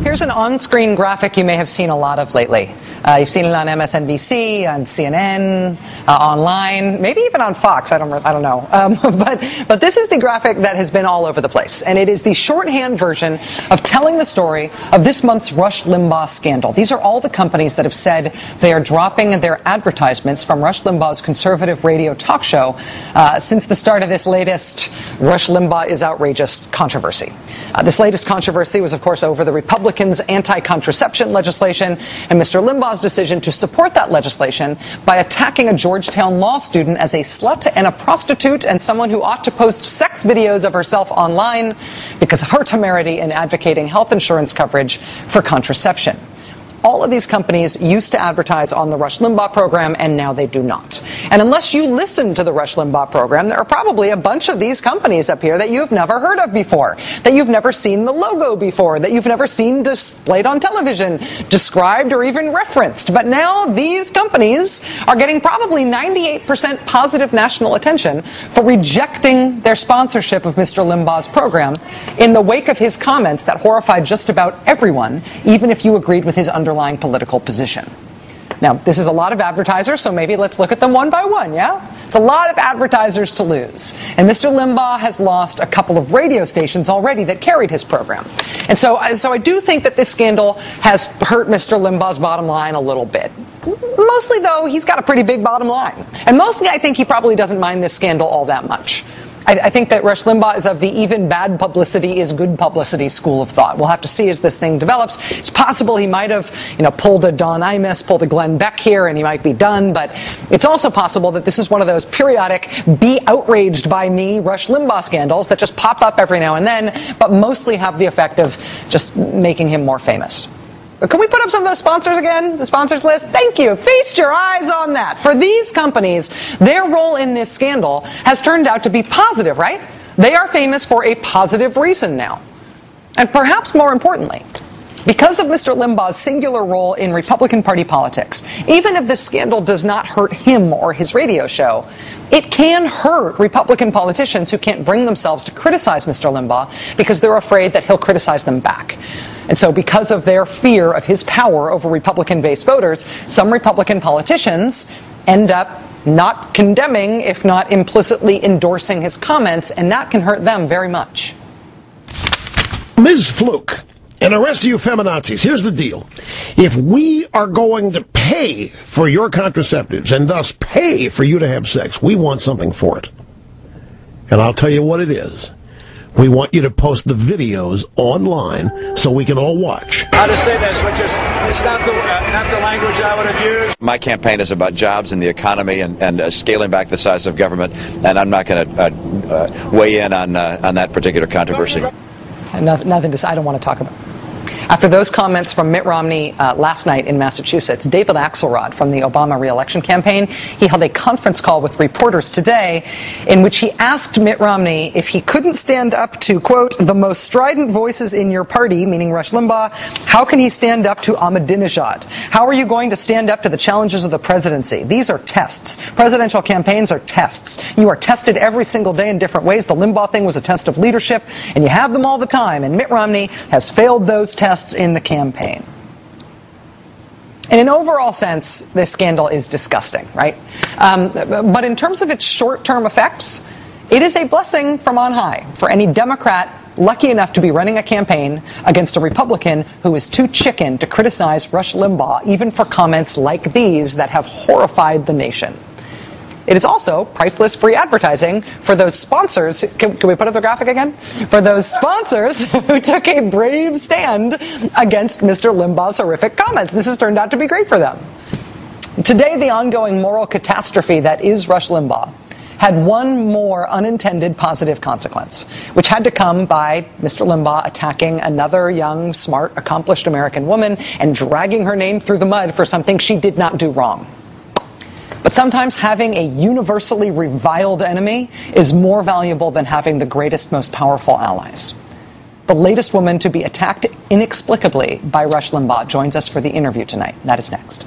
Here's an on-screen graphic you may have seen a lot of lately. You've seen it on MSNBC, on CNN, online, maybe even on Fox. I don't know. But this is the graphic that has been all over the place, and it is the shorthand version of telling the story of this month's Rush Limbaugh scandal. These are all the companies that have said they are dropping their advertisements from Rush Limbaugh's conservative radio talk show since the start of this latest Rush Limbaugh is outrageous controversy. This latest controversy was, of course, over the Republicans' anti-contraception legislation and Mr. Limbaugh's decision to support that legislation by attacking a Georgetown law student as a slut and a prostitute and someone who ought to post sex videos of herself online because of her temerity in advocating health insurance coverage for contraception. All of these companies used to advertise on the Rush Limbaugh program, and now they do not. And unless you listen to the Rush Limbaugh program, there are probably a bunch of these companies up here that you've never heard of before, that you've never seen the logo before, that you've never seen displayed on television, described, or even referenced. But now these companies are getting probably 98% positive national attention for rejecting their sponsorship of Mr. Limbaugh's program in the wake of his comments that horrified just about everyone, even if you agreed with his underlying political position. Now, this is a lot of advertisers, so maybe let's look at them one by one, yeah? It's a lot of advertisers to lose. And Mr. Limbaugh has lost a couple of radio stations already that carried his program. And so I do think that this scandal has hurt Mr. Limbaugh's bottom line a little bit. Mostly, though, he's got a pretty big bottom line. And mostly, I think he probably doesn't mind this scandal all that much. I think that Rush Limbaugh is of the even bad publicity is good publicity school of thought. We'll have to see as this thing develops. It's possible he might have, pulled a Don Imus, pulled a Glenn Beck here, and he might be done. But it's also possible that this is one of those periodic be outraged by me Rush Limbaugh scandals that just pop up every now and then, but mostly have the effect of just making him more famous. Can we put up some of those sponsors again? The sponsors list? Thank you. Feast your eyes on that. For these companies, their role in this scandal has turned out to be positive, right? They are famous for a positive reason now. And perhaps more importantly, because of Mr. Limbaugh's singular role in Republican Party politics, even if this scandal does not hurt him or his radio show, it can hurt Republican politicians who can't bring themselves to criticize Mr. Limbaugh because they're afraid that he'll criticize them back. And so because of their fear of his power over Republican-based voters, some Republican politicians end up not condemning, if not implicitly endorsing his comments, and that can hurt them very much. Ms. Fluke, and the rest of you feminazis, here's the deal. If we are going to pay for your contraceptives and thus pay for you to have sex, we want something for it. And I'll tell you what it is. We want you to post the videos online so we can all watch. I'll just say this, which is, it's not the language I would have used. My campaign is about jobs and the economy and scaling back the size of government, and I'm not going to weigh in on that particular controversy. Nothing to say. I don't want to talk about it. After those comments from Mitt Romney last night in Massachusetts, David Axelrod from the Obama re-election campaign, he held a conference call with reporters today in which he asked Mitt Romney if he couldn't stand up to, quote, the most strident voices in your party, meaning Rush Limbaugh, how can he stand up to Ahmadinejad? How are you going to stand up to the challenges of the presidency? These are tests. Presidential campaigns are tests. You are tested every single day in different ways. The Limbaugh thing was a test of leadership, and you have them all the time. And Mitt Romney has failed those tests in the campaign. In an overall sense, this scandal is disgusting, right? But in terms of its short-term effects, it is a blessing from on high for any Democrat lucky enough to be running a campaign against a Republican who is too chicken to criticize Rush Limbaugh, even for comments like these that have horrified the nation. It is also priceless free advertising for those sponsors. Can we put up the graphic again? For those sponsors who took a brave stand against Mr. Limbaugh's horrific comments. This has turned out to be great for them. Today, the ongoing moral catastrophe that is Rush Limbaugh had one more unintended positive consequence, which had to come by Mr. Limbaugh attacking another young, smart, accomplished American woman and dragging her name through the mud for something she did not do wrong. But sometimes having a universally reviled enemy is more valuable than having the greatest, most powerful allies. The latest woman to be attacked inexplicably by Rush Limbaugh joins us for the interview tonight. That is next.